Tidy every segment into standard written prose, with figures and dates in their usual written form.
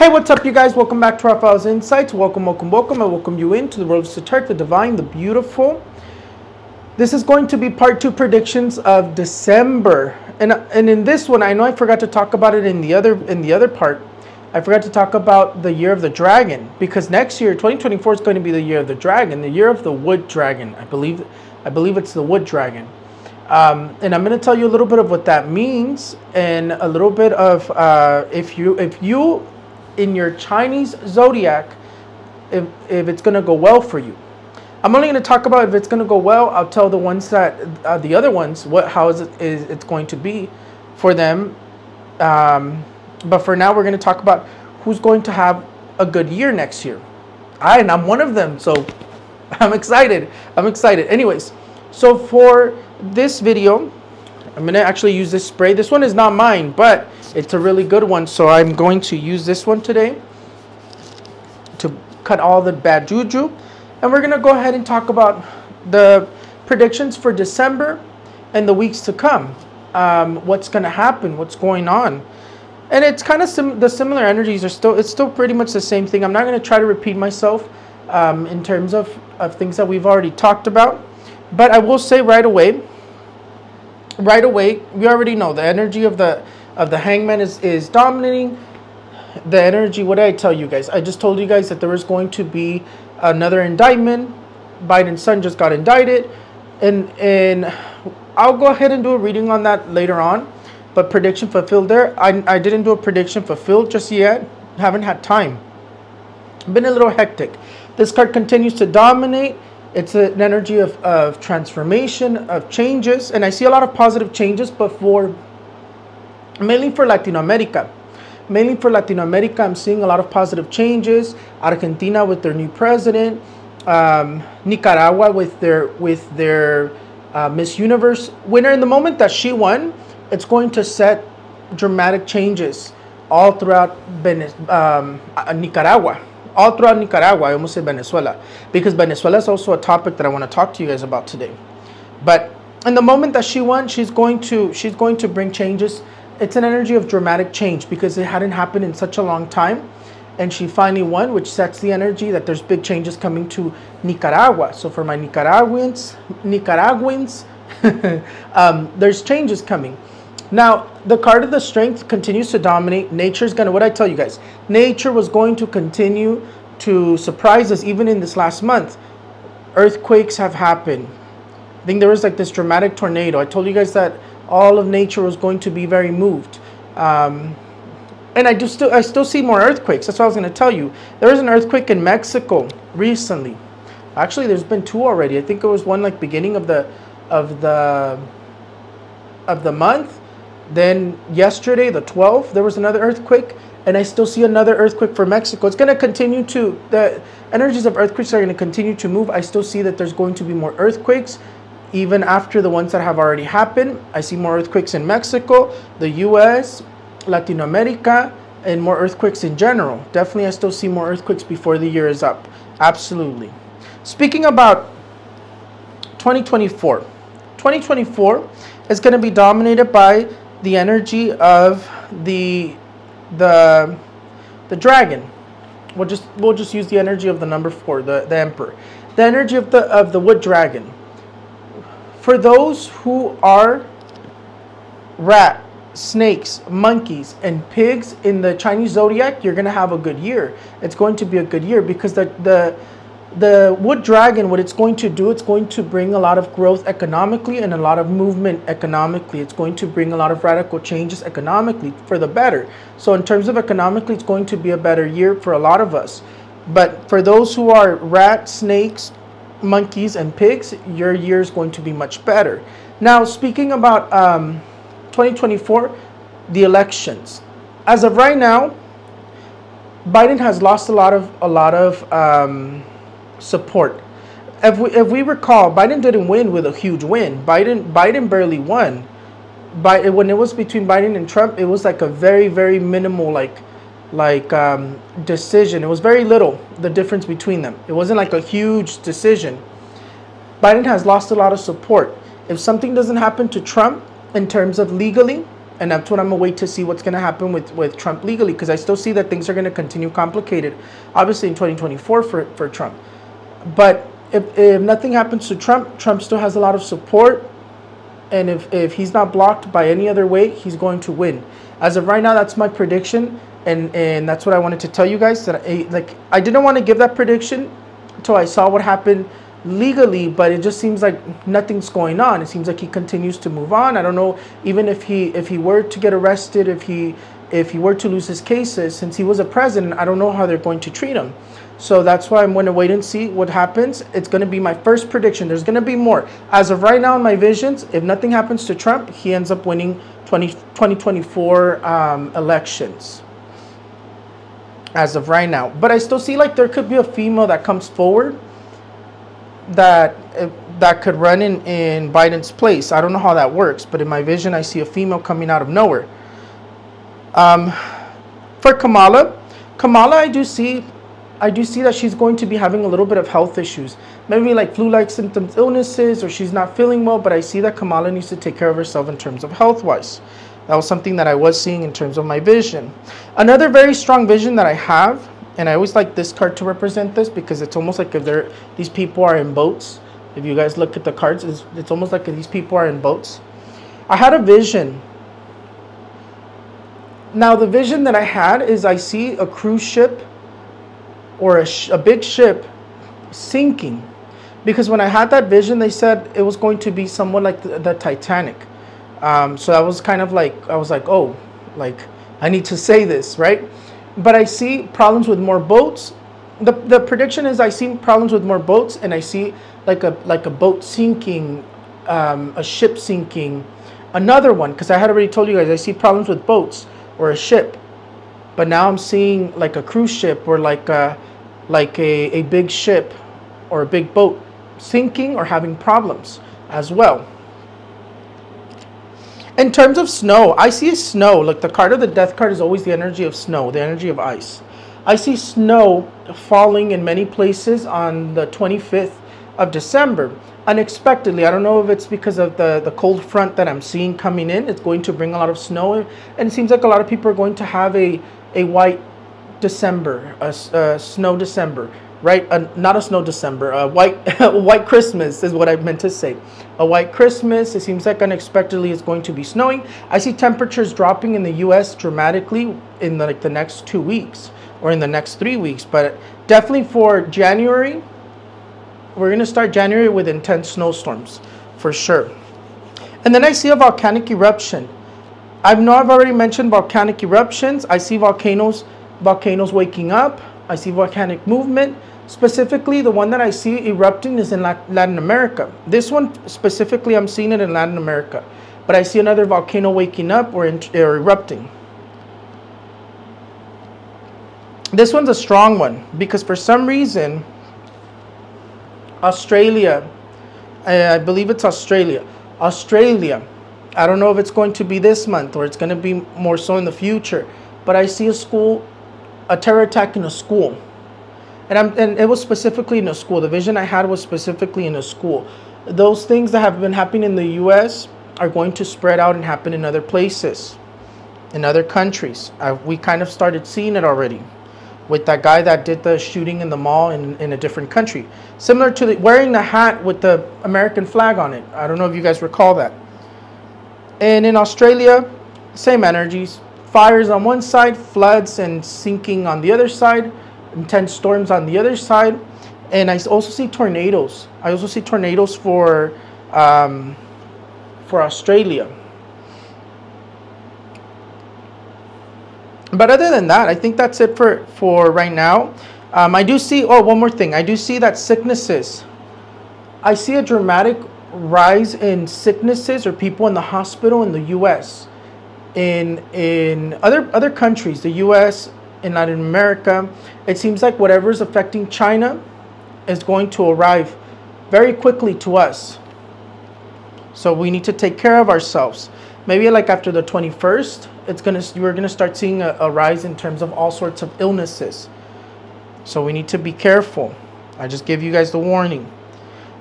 Hey, what's up, you guys? Welcome back to Rafael's Insights. Welcome. I welcome you into the Road to Turk, the Divine, the Beautiful. This is going to be part 2 predictions of December. And in this one, I know I forgot to talk about it in the other part. I forgot to talk about the year of the dragon, because next year, 2024, is going to be the year of the dragon, the year of the wood dragon. I believe it's the wood dragon. And I'm going to tell you a little bit of what that means, and a little bit of if you in your Chinese zodiac, if it's going to go well for you. I'm only going to talk about if it's going to go well. I'll tell the ones that the other ones how it's going to be for them. But for now, we're going to talk about who's going to have a good year next year. And I'm one of them, so I'm excited. Anyways, so for this video, I'm going to actually use this spray. This one is not mine, but it's a really good one. So I'm going to use this one today to cut all the bad juju. And we're going to go ahead and talk about the predictions for December and the weeks to come. What's going to happen, what's going on. And it's kind of the similar energies are it's still pretty much the same thing. I'm not going to try to repeat myself in terms of things that we've already talked about. But I will say right away, we already know the energy of the hangman is dominating. The energy, what did I tell you guys? I just told you guys that there was going to be another indictment. Biden's son just got indicted. And I'll go ahead and do a reading on that later on. But prediction fulfilled there. I didn't do a prediction fulfilled just yet. Haven't had time. Been a little hectic. This card continues to dominate. It's an energy of transformation, of changes. And I see a lot of positive changes, but mainly for Latin America. I'm seeing a lot of positive changes. Argentina with their new president. Nicaragua with their Miss Universe winner. In the moment that she won, it's going to set dramatic changes all throughout Nicaragua. All throughout Nicaragua. I almost said Venezuela, because Venezuela is also a topic that I want to talk to you guys about today. But in the moment that she won, she's going to bring changes. It's an energy of dramatic change because it hadn't happened in such a long time. And she finally won, which sets the energy that there's big changes coming to Nicaragua. So for my Nicaraguans, there's changes coming. Now, the card of the strength continues to dominate. Nature's going to, what I tell you guys, nature was going to continue to surprise us even in this last month. Earthquakes have happened. I think there was like this dramatic tornado. I told you guys that all of nature was going to be very moved. And I still see more earthquakes. That's what I was going to tell you. There was an earthquake in Mexico recently. Actually, there's been 2 already. I think it was one like beginning of the month. Then yesterday, the 12th, there was another earthquake. And I still see another earthquake for Mexico. It's going to continue the energies of earthquakes are going to continue to move. I still see that there's going to be more earthquakes. Even after the ones that have already happened, I see more earthquakes in Mexico, the U.S., Latin America, and more earthquakes in general. Definitely, I still see more earthquakes before the year is up. Absolutely. Speaking about 2024, 2024 is going to be dominated by the energy of the dragon. We'll just use the energy of the number 4, the emperor. The energy of the wood dragon. For those who are rat, snakes, monkeys, and pigs in the Chinese zodiac, you're going to have a good year. It's going to be a good year because the wood dragon, what it's going to do, it's going to bring a lot of growth economically and a lot of movement economically. It's going to bring a lot of radical changes economically for the better. So in terms of economically, it's going to be a better year for a lot of us. But for those who are rat, snakes, monkeys, and pigs, your year is going to be much better. Now, speaking about 2024, the elections. As of right now, Biden has lost a lot of support. If we recall, Biden didn't win with a huge win. Biden barely won. When it was between Biden and Trump, it was like a very, very minimal decision. It was very little, the difference between them. It wasn't like a huge decision. Biden has lost a lot of support. If something doesn't happen to Trump in terms of legally, And that's what I'm going to wait to see what's going to happen with Trump legally, because I still see that things are going to continue complicated, obviously in 2024 for Trump. But if nothing happens to Trump, Trump still has a lot of support. And if he's not blocked by any other way, he's going to win. As of right now, that's my prediction. And that's what I wanted to tell you guys. That I didn't want to give that prediction until I saw what happened legally, but it just seems like nothing's going on. It seems like he continues to move on. I don't know, even if he were to get arrested, if he were to lose his cases, since he was a president, I don't know how they're going to treat him. So that's why I'm going to wait and see what happens. It's going to be my first prediction. There's going to be more. As of right now in my visions, if nothing happens to Trump, he ends up winning 2024 elections. As of right now. But I still see like there could be a female that comes forward that could run in Biden's place. I don't know how that works, but in my vision, I see a female coming out of nowhere. For Kamala, I do see that she's going to be having a little bit of health issues. Maybe like flu-like symptoms, illnesses, or she's not feeling well, but I see that Kamala needs to take care of herself in terms of health-wise. That was something that I was seeing in terms of my vision. Another very strong vision that I have, and I always like this card to represent this because it's almost like if these people are in boats. If you guys look at the cards, it's almost like these people are in boats. I had a vision. Now, the vision that I had is I see a cruise ship or a big ship sinking. Because when I had that vision, they said it was going to be somewhat like the Titanic. So that was kind of like, I was like, oh, like I need to say this, right? But I see problems with more boats. The prediction is I see problems with more boats, and I see like a boat sinking, a ship sinking, another one, because I had already told you guys I see problems with boats or a ship, but now I'm seeing like a cruise ship or like a big ship or a big boat sinking or having problems as well. In terms of snow, I see snow. Like the card of the death card is always the energy of snow, the energy of ice. I see snow falling in many places on the 25th of December, unexpectedly. I don't know if it's because of the cold front that I'm seeing coming in. It's going to bring a lot of snow, and it seems like a lot of people are going to have a white December, a snow December. Right, not a snow December, a white Christmas is what I meant to say. A white Christmas. It seems like unexpectedly it's going to be snowing. I see temperatures dropping in the U.S. dramatically in the next 2 weeks or in the next 3 weeks. But definitely for January, we're going to start January with intense snowstorms for sure. And then I see a volcanic eruption. I've already mentioned volcanic eruptions. I see volcanoes waking up. I see volcanic movement. Specifically, the one that I see erupting is in Latin America. This one specifically, I'm seeing it in Latin America. But I see another volcano waking up or erupting. This one's a strong one because for some reason, Australia, I believe it's Australia. I don't know if it's going to be this month or it's going to be more so in the future. But I see a terror attack in a school. And it was specifically in a school. The vision I had was specifically in a school. Those things that have been happening in the U.S. are going to spread out and happen in other places, in other countries. We kind of started seeing it already with that guy that did the shooting in the mall in a different country. Similar to wearing the hat with the American flag on it. I don't know if you guys recall that. And in Australia, same energies. Fires on one side, floods and sinking on the other side. Intense storms on the other side, and I also see tornadoes. I also see tornadoes for Australia. But other than that, I think that's it for right now. I do see. Oh, one more thing. I do see that sicknesses. I see a dramatic rise in sicknesses or people in the hospital in the U.S. In other countries, the U.S. in Latin America, it seems like whatever is affecting China is going to arrive very quickly to us. So we need to take care of ourselves. Maybe like after the 21st, we're gonna start seeing a rise in terms of all sorts of illnesses. So we need to be careful. I just give you guys the warning.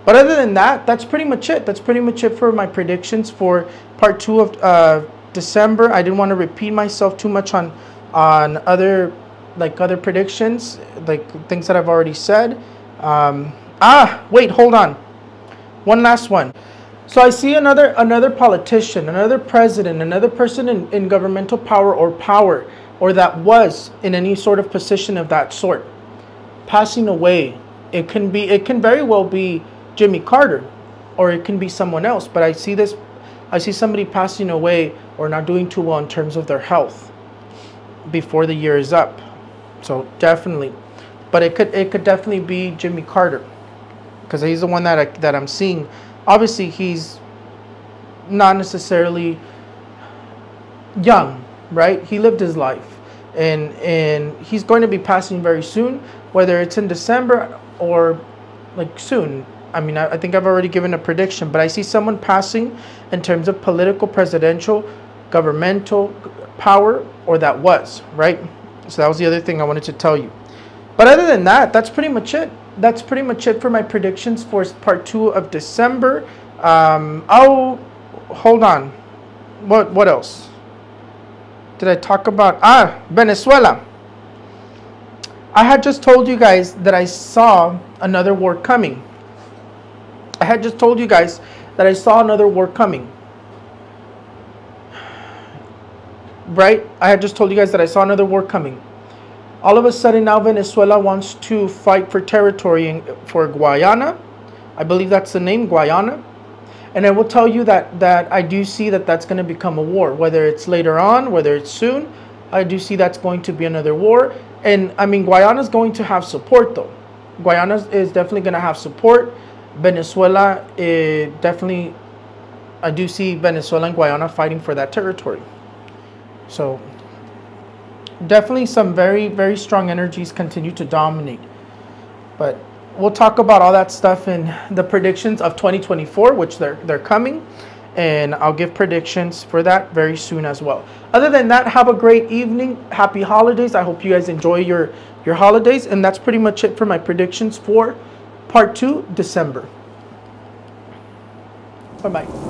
But other than that, that's pretty much it. That's pretty much it for my predictions for part 2 of December. I didn't want to repeat myself too much on other predictions, like things that I've already said. Wait, hold on. One last one. So I see another politician, another president, another person in governmental power, or that was in any sort of position of that sort, passing away. It can very well be Jimmy Carter, or it can be someone else. But I see somebody passing away or not doing too well in terms of their health before the year is up. So definitely, but it could definitely be Jimmy Carter, because he's the one that I'm seeing. Obviously, he's not necessarily young, right? He lived his life, and he's going to be passing very soon, whether it's in December or like soon. I mean, I think I've already given a prediction, but I see someone passing in terms of political, presidential, governmental power, or that was, right? So that was the other thing I wanted to tell you. But other than that, that's pretty much it. That's pretty much it for my predictions for part 2 of December. Oh, hold on. What else did I talk about? Venezuela. I had just told you guys that I saw another war coming. Right? I had just told you guys that I saw another war coming. All of a sudden now Venezuela wants to fight for territory for Guyana. I believe that's the name, Guyana. And I will tell you that I do see that's going to become a war. Whether it's later on, whether it's soon, I do see that's going to be another war. And I mean, Guyana's going to have support though. Guyana is definitely going to have support. Venezuela, definitely, I do see Venezuela and Guyana fighting for that territory. So definitely some very, very strong energies continue to dominate. But we'll talk about all that stuff in the predictions of 2024, which they're coming. And I'll give predictions for that very soon as well. Other than that, have a great evening. Happy holidays. I hope you guys enjoy your holidays. And that's pretty much it for my predictions for part 2, December. Bye-bye.